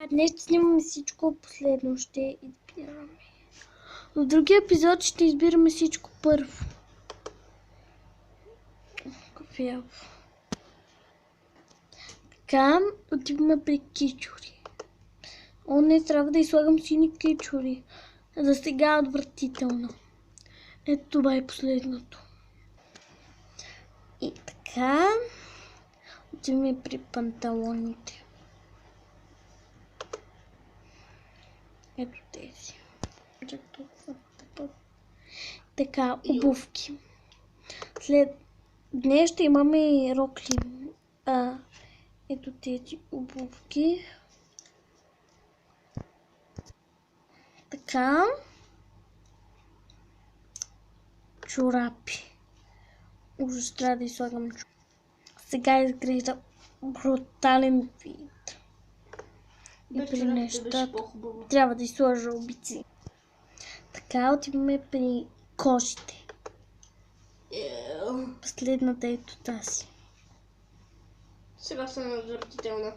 Днес ще снимаме всичко последно. Ще избираме. В другия епизод ще избираме всичко първо. Кафе. Така, отиваме при кичури. О, не, трябва да изслагам сини кичури. За сега е отвратително. Ето това е последното. И така, отиваме при панталоните. Ето тези. Така, обувки. Днес ще имаме рокли. Ето тези обувки. Така. Чорапи. Ужас, трябва да изслагам чорапи. Сега изглежда брутален вид. И при нещата трябва да изсложа обици. Така, отиваме при кожите. Последната ето тази. Сега съм отвратителна.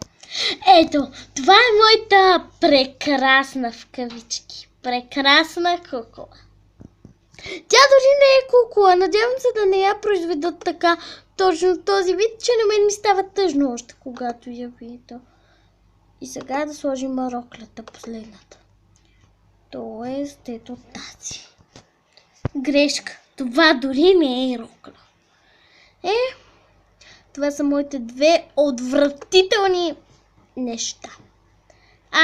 Ето, това е моята прекрасна в кавички. Прекрасна кукла. Тя дори не е кукла. Надявам се да не я произведат така точно този вид, че на мен ми става тъжно още когато я видя. И сега да сложим роклята последната. Тоест, ето тази. Грешка. Това дори не е рокля. Това са моите две отвратителни неща.